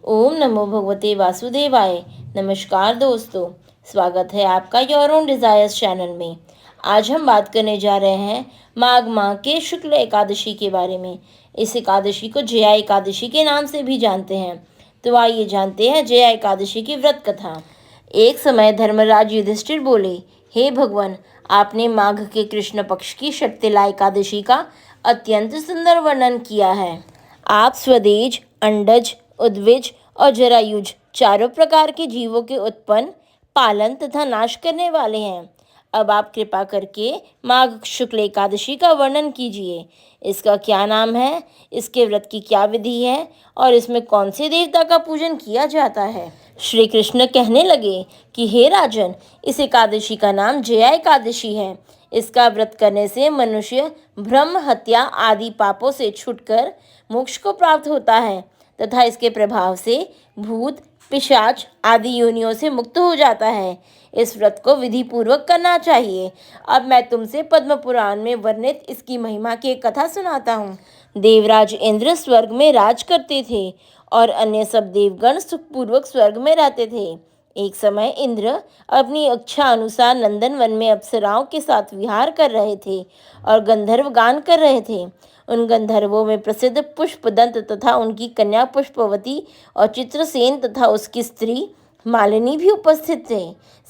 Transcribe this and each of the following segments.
ओम नमो भगवते वासुदेवाय। नमस्कार दोस्तों, स्वागत है आपका योर ओन डिजायर्स चैनल में। आज हम बात करने जा रहे हैं माघ माह के शुक्ल एकादशी के बारे में। इस एकादशी को जया एकादशी के नाम से भी जानते हैं। तो आइए जानते हैं जया एकादशी की व्रत कथा। एक समय धर्मराज युधिष्ठिर बोले, हे भगवान, आपने माघ के कृष्ण पक्ष की शक्तिला एकादशी का अत्यंत सुंदर वर्णन किया है। आप स्वदेज, अंडज, उद्विज और जरायुज चारों प्रकार के जीवों के उत्पन्न, पालन तथा नाश करने वाले हैं। अब आप कृपा करके माघ शुक्ल एकादशी का वर्णन कीजिए। इसका क्या नाम है, इसके व्रत की क्या विधि है और इसमें कौन से देवता का पूजन किया जाता है। श्री कृष्ण कहने लगे कि हे राजन, इस एकादशी का नाम जया एकादशी है। इसका व्रत करने से मनुष्य ब्रह्म हत्या आदि पापों से छूटकर मोक्ष को प्राप्त होता है तथा इसके प्रभाव से भूत, पिशाच आदि योनियों से मुक्त हो जाता है। इस व्रत को विधि पूर्वक करना चाहिए। अब मैं तुमसे पद्म पुराण में वर्णित इसकी महिमा की एक कथा सुनाता हूँ। देवराज इंद्र स्वर्ग में राज करते थे और अन्य सब देवगण सुखपूर्वक स्वर्ग में रहते थे। एक समय इंद्र अपनी इच्छा अनुसार नंदन वन में अप्सराओं के साथ विहार कर रहे थे और गंधर्व गान कर रहे थे। उन गंधर्वों में प्रसिद्ध पुष्पदंत तथा उनकी कन्या पुष्पवती और चित्रसेन तथा उसकी स्त्री मालिनी भी उपस्थित थे।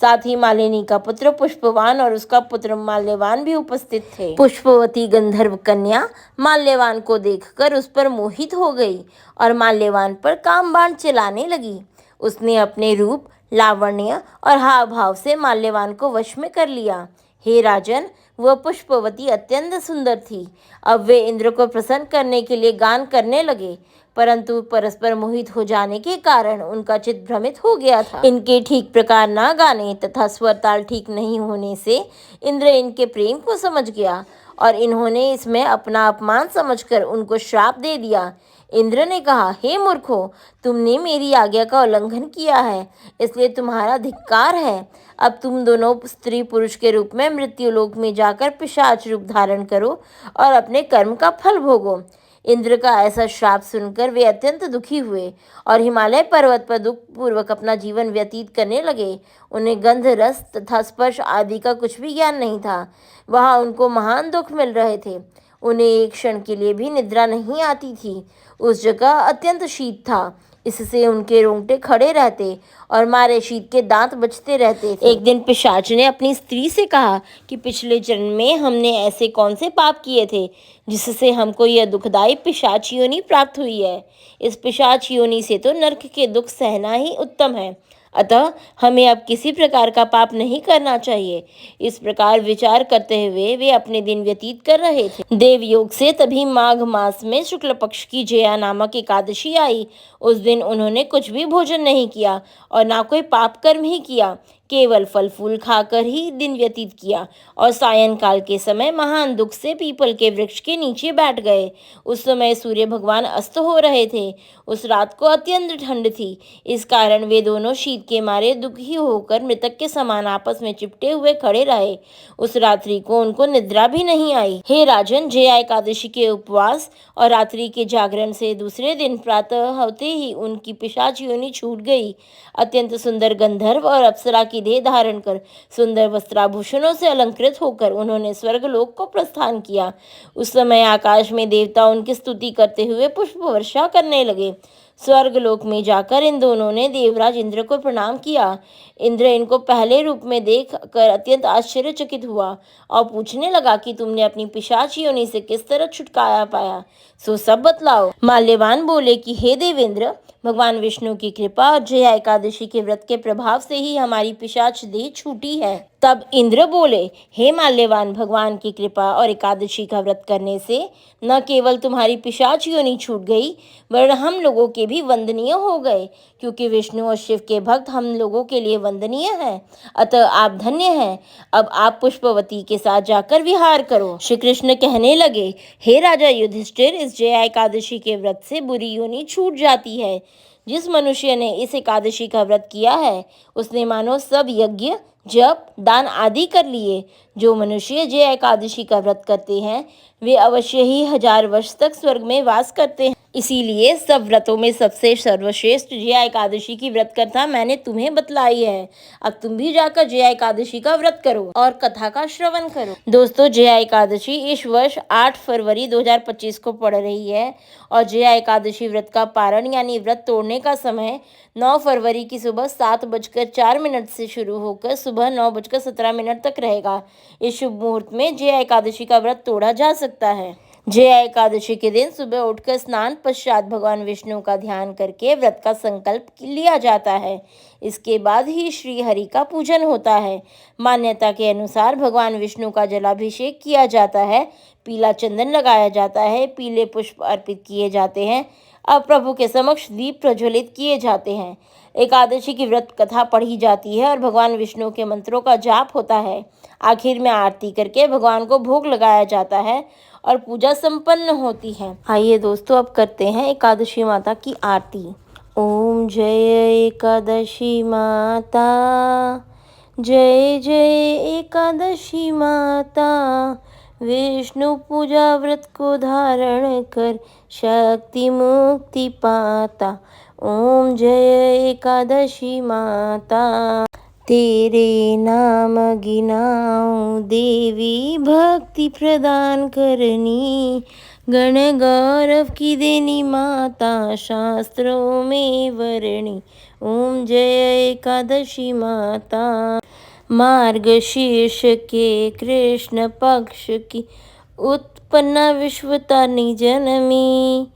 साथ ही मालिनी का पुत्र पुष्पवान और उसका पुत्र माल्यवान भी उपस्थित थे। पुष्पवती गंधर्व कन्या माल्यवान को देखकर उस पर मोहित हो गई और माल्यवान पर काम बाण चलाने लगी। उसने अपने रूप, लावण्य और हाव भाव से माल्यवान को वश में कर लिया। हे राजन, वह पुष्पवती अत्यंत सुंदर थी। अब वे इंद्र को प्रसन्न करने के लिए गान करने लगे, परंतु परस्पर मोहित हो जाने के कारण उनका चित्त भ्रमित हो गया था। इनके ठीक प्रकार ना गाने तथा स्वर ताल ठीक नहीं होने से इंद्र इनके प्रेम को समझ गया और इन्होंने इसमें अपना अपमान समझकर उनको श्राप दे दिया। इंद्र ने कहा, हे मूर्खों, तुमने मेरी आज्ञा का उल्लंघन किया है, इसलिए तुम्हारा धिक्कार है। अब तुम दोनों स्त्री पुरुष के रूप में मृत्युलोक में जाकर पिशाच रूप धारण करो और अपने कर्म का फल भोगो। इंद्र का ऐसा श्राप सुनकर वे अत्यंत दुखी हुए और हिमालय पर्वत पर दुख पूर्वक अपना जीवन व्यतीत करने लगे। उन्हें गंध, रस तथा स्पर्श आदि का कुछ भी ज्ञान नहीं था। वहाँ उनको महान दुख मिल रहे थे। उन्हें एक क्षण के लिए भी निद्रा नहीं आती थी। उस जगह अत्यंत शीत था, इससे उनके रोंगटे खड़े रहते और मारे शीत के दांत बजते रहते थे। एक दिन पिशाच ने अपनी स्त्री से कहा कि पिछले जन्म में हमने ऐसे कौन से पाप किए थे जिससे हमको यह दुखदायी पिशाच योनि प्राप्त हुई है। इस पिशाच योनि से तो नरक के दुख सहना ही उत्तम है, अतः हमें अब किसी प्रकार का पाप नहीं करना चाहिए। इस प्रकार विचार करते हुए वे अपने दिन व्यतीत कर रहे थे। देवयोग से तभी माघ मास में शुक्ल पक्ष की जया नामक एकादशी आई। उस दिन उन्होंने कुछ भी भोजन नहीं किया और ना कोई पाप कर्म ही किया, केवल फल फूल खाकर ही दिन व्यतीत किया और सायंकाल के समय महान दुख से पीपल के वृक्ष के नीचे बैठ गए। उस समय सूर्य भगवान अस्त हो रहे थे। उस रात को अत्यंत ठंड थी, इस कारण वे दोनों शीत के मारे दुखी होकर मृतक के समान आपस में चिपटे हुए खड़े रहे। उस रात्रि को उनको निद्रा भी नहीं आई। हे राजन, जया एकादशी के उपवास और रात्रि के जागरण से दूसरे दिन प्रातः होते ही उनकी पिशाच योनि छूट गई। अत्यंत सुंदर गंधर्व और अप्सरा की देह धारण कर सुंदर वस्त्राभूषणों से अलंकृत होकर उन्होंने स्वर्गलोक को प्रस्थान किया। उस समय आकाश में देवता उनकी स्तुति करते हुए पुष्प वर्षा करने लगे। स्वर्गलोक में जाकर इन दोनों ने देवराज इंद्र को प्रणाम किया। इंद्र इनको पहले रूप में देख कर अत्यंत आश्चर्यचकित हुआ और पूछने लगा कि तुमने अपनी पिशाच योनि से किस तरह छुटकारा पाया, सो सब बतलाओ। माल्यवान बोले कि हे देवेंद्र, भगवान विष्णु की कृपा और जया एकादशी के व्रत के प्रभाव से ही हमारी पिशाच देह छूटी है। तब इंद्र बोले, हे माल्यवान, भगवान की कृपा और एकादशी का व्रत करने से न केवल तुम्हारी पिशाच योनि छूट गई, वरन हम लोगों के भी वंदनीय हो गए, क्योंकि विष्णु और शिव के भक्त हम लोगों के लिए वंदनीय हैं। अतः आप धन्य हैं। अब आप पुष्पवती के साथ जाकर विहार करो। श्री कृष्ण कहने लगे, हे राजा युधिष्ठिर, इस जया एकादशी के व्रत से बुरी योनि छूट जाती है। जिस मनुष्य ने इस एकादशी का व्रत किया है उसने मानो सब यज्ञ, जप, दान आदि कर लिए। जो मनुष्य जया एकादशी का व्रत करते हैं वे अवश्य ही 1000 वर्ष तक स्वर्ग में वास करते हैं। इसीलिए सब व्रतों में सबसे सर्वश्रेष्ठ जया एकादशी की व्रत कथा मैंने तुम्हें बतलाई है। अब तुम भी जाकर जया एकादशी का व्रत करो और कथा का श्रवण करो। दोस्तों, जया एकादशी इस वर्ष 8 फरवरी 2025 को पड़ रही है और जया एकादशी व्रत का पारण यानी व्रत तोड़ने का समय 9 फरवरी की सुबह 7:04 से शुरू होकर सुबह 9:17 तक रहेगा। इस शुभ मुहूर्त में जया एकादशी का व्रत तोड़ा जा सकता है। जया एकादशी के दिन सुबह उठकर स्नान पश्चात भगवान विष्णु का ध्यान करके व्रत का संकल्प लिया जाता है। इसके बाद ही श्री हरि का पूजन होता है। मान्यता के अनुसार भगवान विष्णु का जलाभिषेक किया जाता है, पीला चंदन लगाया जाता है, पीले पुष्प अर्पित किए जाते हैं, अब प्रभु के समक्ष दीप प्रज्वलित किए जाते हैं। एकादशी की व्रत कथा पढ़ी जाती है और भगवान विष्णु के मंत्रों का जाप होता है। आखिर में आरती करके भगवान को भोग लगाया जाता है और पूजा संपन्न होती है। आइए दोस्तों, अब करते हैं एकादशी माता की आरती। ओम जय एकादशी माता, जय जय एकादशी माता, विष्णु पूजा व्रत को धारण कर शक्ति मुक्ति पाता। ओम जय एकादशी माता, तेरे नाम गिनाऊं देवी भक्ति प्रदान करनी, गण गौरव की देनी माता शास्त्रों में वर्णी। ओम जय एकादशी माता, मार्गशीर्ष के कृष्ण पक्ष की उत्पन्ना विश्वतारिणी जनमी,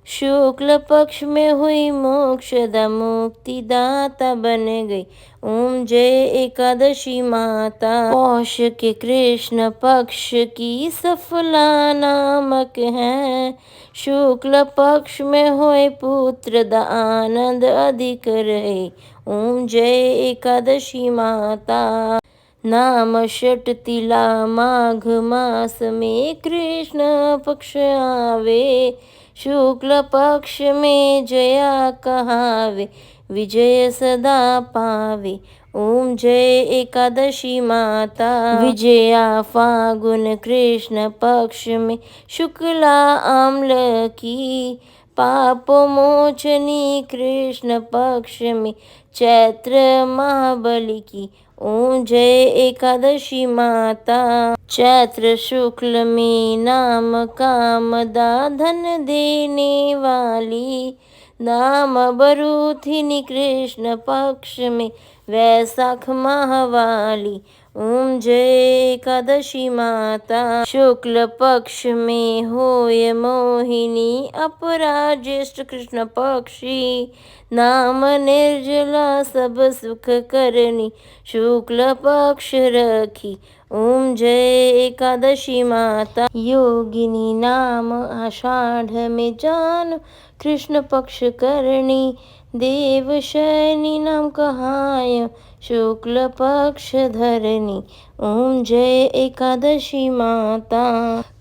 शुक्ल पक्ष में हुई मोक्षदा मुक्ति दाता बन गई। ओम जय एकादशी माता, पौष के कृष्ण पक्ष की सफला नामक है, शुक्ल पक्ष में हुए पुत्र दा आनंद अधिक रहे। ओम जय एकादशी माता, नाम षट तिला माघ मास में कृष्ण पक्ष आवे, शुक्ल पक्ष में जया कहावे, विजय सदा पावे। ओम जय एकादशी माता, विजया फागुन कृष्ण पक्ष में शुक्ला आम्ल की, पाप मोचनी कृष्ण पक्ष में चैत्र महाबली की। ओम जय एकादशी माता, चैत्र शुक्ल में नाम कामदा धन देने वाली, नाम बरूथिनी कृष्ण पक्ष में वैशाख माहवाली। ओम जय एकादशी माता, शुक्ल पक्ष में होय मोहिनी अपरा ज्येष्ठ कृष्ण पक्षी, नाम निर्जला सब सुख करनी, शुक्ल पक्ष रखी। ओम जय एकादशी माता, योगिनी नाम आषाढ़ में जान कृष्ण पक्ष करनी, देव शयनी नाम कहाय शुक्ल पक्ष धरनी। ओम जय एकादशी माता,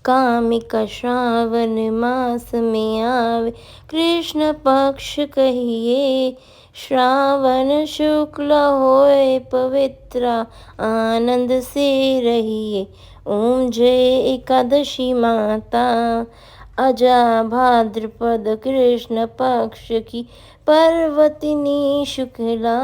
कामिका श्रावण मास में आवे कृष्ण पक्ष कहिए, श्रावण शुक्ल होए पवित्र आनंद से रहिए। ओम जय एकादशी माता, अजा भाद्रपद कृष्ण पक्ष की पर्वतिनी शुक्ला,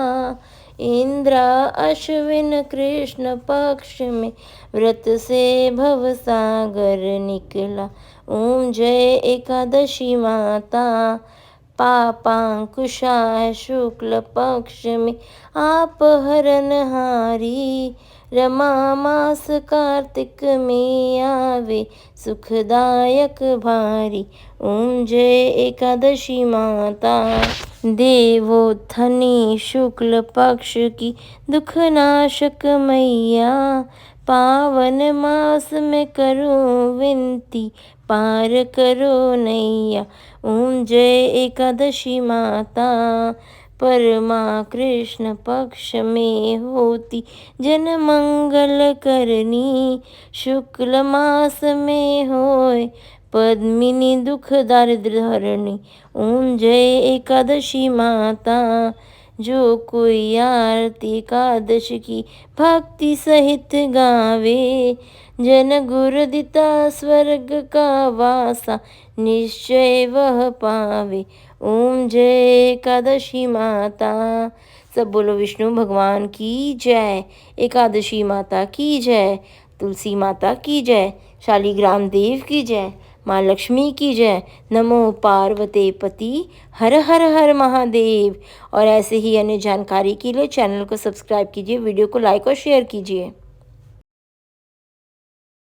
इंद्रा अश्विन कृष्ण पक्ष में व्रत से भवसागर निकला। ओम जय एकादशी माता, पापांकुशाय शुक्ल पक्ष में आप हरनहारी, रमा मास कार्तिक में आवे सुखदायक भारी। ओम जय एकादशी माता, देवोत्थनी शुक्ल पक्ष की दुखनाशक मैया, पावन मास में करूं विनती पार करो नैया। ओम जय एकादशी माता, परमा कृष्ण पक्ष में होती जन मंगल करनी, शुक्ल मास में होए पद्मिनी दुख दारिद्र हरणी। ओम जय एकादशी माता, जो कोई आरती एकादश की भक्ति सहित गावे, जन गुरु दिता स्वर्ग का वासा निश्चय वह पावे। ओम जय एकादशी माता। सब बोलो विष्णु भगवान की जय, एकादशी माता की जय, तुलसी माता की जय, शालिग्राम देव की जय, माँ लक्ष्मी की जय। नमो पार्वते पति, हर हर हर महादेव। और ऐसे ही अन्य जानकारी के लिए चैनल को सब्सक्राइब कीजिए, वीडियो को लाइक और शेयर कीजिए।